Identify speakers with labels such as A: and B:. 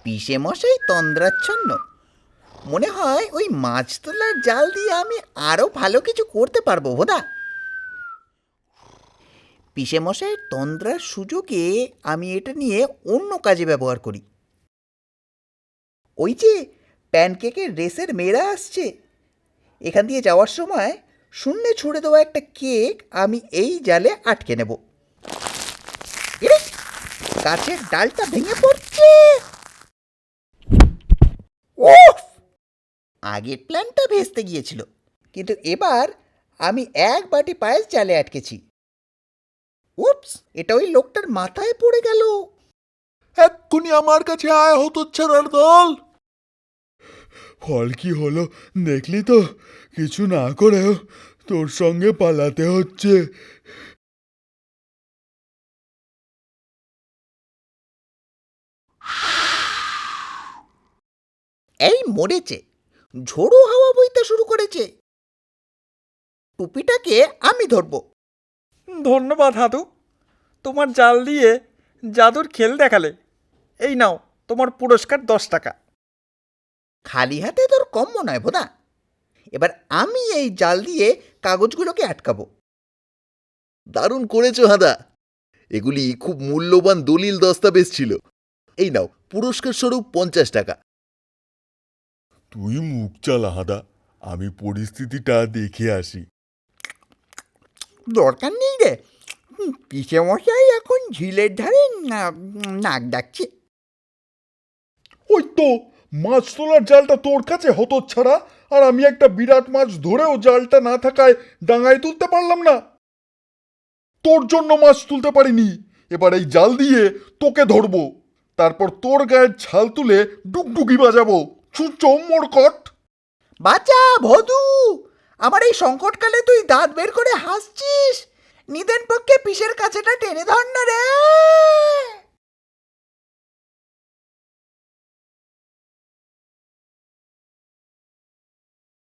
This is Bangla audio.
A: পিসে মশাই তন্দ্রাচ্ছন্ন। মনে হয় ওই মাছ তোলার জাল দিয়ে আমি আরও ভালো কিছু করতে পারবো ভোদা। পিসে মশাইয়ের তন্দ্রার সুযোগে আমি এটা নিয়ে অন্য কাজে ব্যবহার করি। ওই যে প্যানকেকের রেসের মেয়েরা আসছে, এখান দিয়ে যাওয়ার সময় শূন্যে ছুড়ে দেওয়া একটা কেক আমি এই জালে আটকে নেব। এরে, গাছের ডালটা ভেঙে পড়ছে। উফ! আগের প্ল্যানটা ভেস্তে গিয়েছিল, কিন্তু এবার আমি এক বাটি পায়েস জালে আটকেছি। উপস, এটা ওই লোকটার মাথায় পড়ে গেল।
B: এক্ষুনি আমার কাছে আয় হতচ্ছাড়ার দল। ফল কি হলো দেখলি তো? কিছু না করেও তোর সঙ্গে পালাতে হচ্ছে।
A: এই মরেছে, ঝোড়ো হাওয়া বইতে শুরু করেছে। টুপিটাকে আমি ধরবো।
C: ধন্যবাদ হাদু, তোমার জাল দিয়ে জাদুর খেল দেখালে। এই নাও তোমার পুরস্কার 10 টাকা।
A: খালি হাতে তোর কম মনে হয় ভোদা। এবার আমি এই জাল দিয়ে কাগজগুলোকে আটকাবো।
D: দারুণ করেছো হাদা, এগুলি খুব মূল্যবান দলিল দস্তাবেজ ছিল। এই নাও পুরস্কার স্বরূপ 50 টাকা।
B: তুই মুখ চালা হাদা, আমি পরিস্থিতিটা দেখে আসি।
A: দরকার নেই রে, পিসে মশাই এখন ঝিলের ধারে নাক ডাকছে।
B: ওই তো মাছ তোলার জালটা তোর কাছে হতচ্ছাড়া, আর আমি একটা বিরাট মাছ ধরেও জালটা না থাকায় ডাঙায় তুলতে পারলাম না। তোর জন্য মাছ তুলতে পারিনি, এবার এই জাল দিয়ে তোকে ধরবো, তারপর তোর গায়ের ছাল তুলে ডুগডুগি বাজাবো। মোড়কট।
A: বাঁচা ভদু, আমার এই সংকটকালে তুই দাঁত বের করে হাসছিস। নিদেন পক্ষে পিসের কাছেটা টেনে ধর না রে।